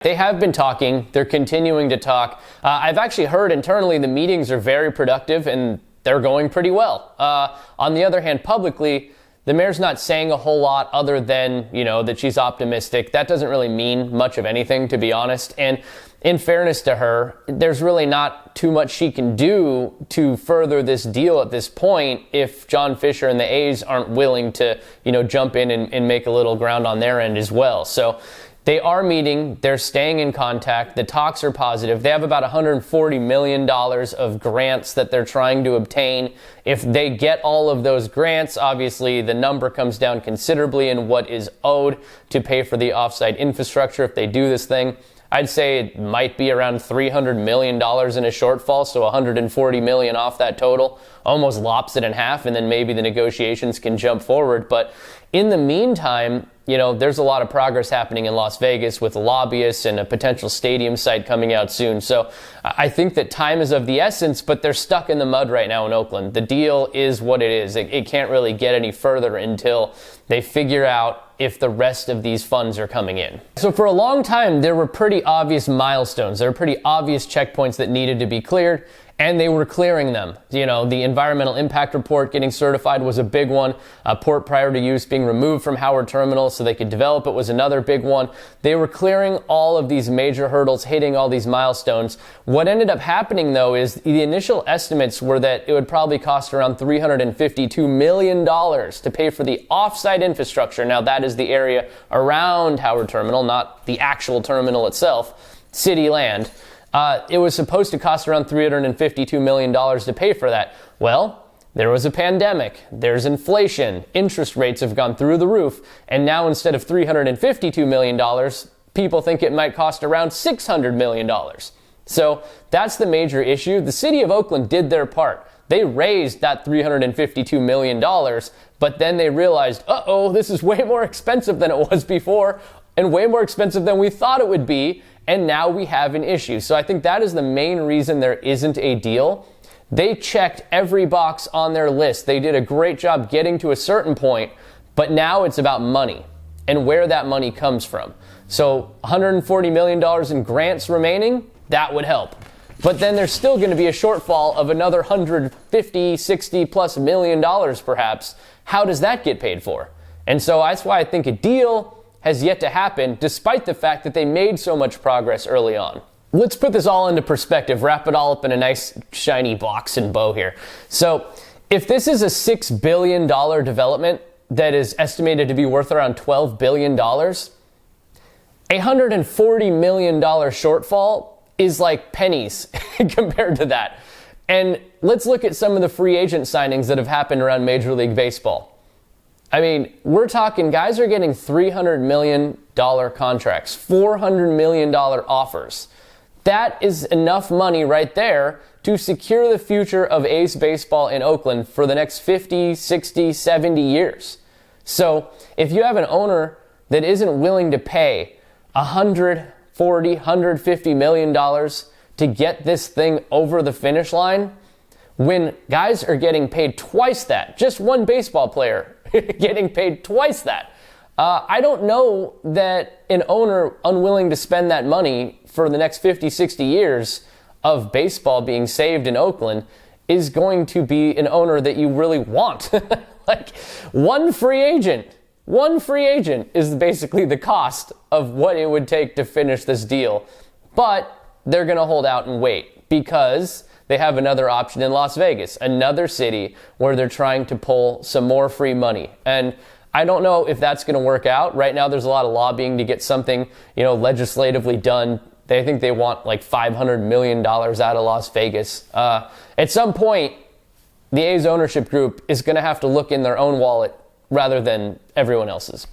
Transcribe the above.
They have been talking. They're continuing to talk. I've actually heard internally the meetings are very productive and they're going pretty well. On the other hand, publicly, the mayor's not saying a whole lot other than, that she's optimistic. That doesn't really mean much of anything, to be honest. And in fairness to her, there's really not too much she can do to further this deal at this point if John Fisher and the A's aren't willing to, jump in and make a little ground on their end as well. So they are meeting. They're staying in contact. The talks are positive. They have about $140 million of grants that they're trying to obtain. If they get all of those grants, obviously the number comes down considerably in what is owed to pay for the offsite infrastructure if they do this thing. I'd say it might be around $300 million in a shortfall, so $140 million off that total, almost lops it in half, and then maybe the negotiations can jump forward. But in the meantime, there's a lot of progress happening in Las Vegas with lobbyists and a potential stadium site coming out soon. So I think that time is of the essence, but they're stuck in the mud right now in Oakland. The deal is what it is. It can't really get any further until they figure out if the rest of these funds are coming in. So for a long time, there were pretty obvious milestones. There were pretty obvious checkpoints that needed to be cleared, and they were clearing them. The environmental impact report getting certified was a big one. Port priority use being removed from Howard Terminal so they could develop it was another big one. They were clearing all of these major hurdles, hitting all these milestones. What ended up happening, though, is the initial estimates were that it would probably cost around $352 million to pay for the offsite infrastructure. Now, that is the area around Howard Terminal, not the actual terminal itself, city land. It was supposed to cost around $352 million to pay for that. Well, there was a pandemic, there's inflation, interest rates have gone through the roof, and now instead of $352 million, people think it might cost around $600 million. So that's the major issue. The city of Oakland did their part. They raised that $352 million, but then they realized, this is way more expensive than it was before, and way more expensive than we thought it would be. And now we have an issue. So I think that is the main reason there isn't a deal. They checked every box on their list. They did a great job getting to a certain point, but now it's about money and where that money comes from. So $140 million in grants remaining, that would help. But then there's still going to be a shortfall of another 150, 60 plus million dollars perhaps. How does that get paid for? And so that's why I think a deal has yet to happen, despite the fact that they made so much progress early on. Let's put this all into perspective, wrap it all up in a nice shiny box and bow here. So if this is a $6 billion development that is estimated to be worth around $12 billion, a $140 million shortfall is like pennies compared to that. And let's look at some of the free agent signings that have happened around Major League Baseball. I mean, we're talking guys are getting $300 million contracts, $400 million offers. That is enough money right there to secure the future of A's baseball in Oakland for the next 50, 60, 70 years. So if you have an owner that isn't willing to pay $140, $150 million to get this thing over the finish line, when guys are getting paid twice that, just one baseball player getting paid twice that. I don't know that an owner unwilling to spend that money for the next 50, 60 years of baseball being saved in Oakland is going to be an owner that you really want. Like one free agent is basically the cost of what it would take to finish this deal. But they're going to hold out and wait because they have another option in Las Vegas, another city where they're trying to pull some more free money. And I don't know if that's going to work out. Right now, there's a lot of lobbying to get something, legislatively done. They think they want like $500 million out of Las Vegas. At some point, the A's ownership group is going to have to look in their own wallet rather than everyone else's.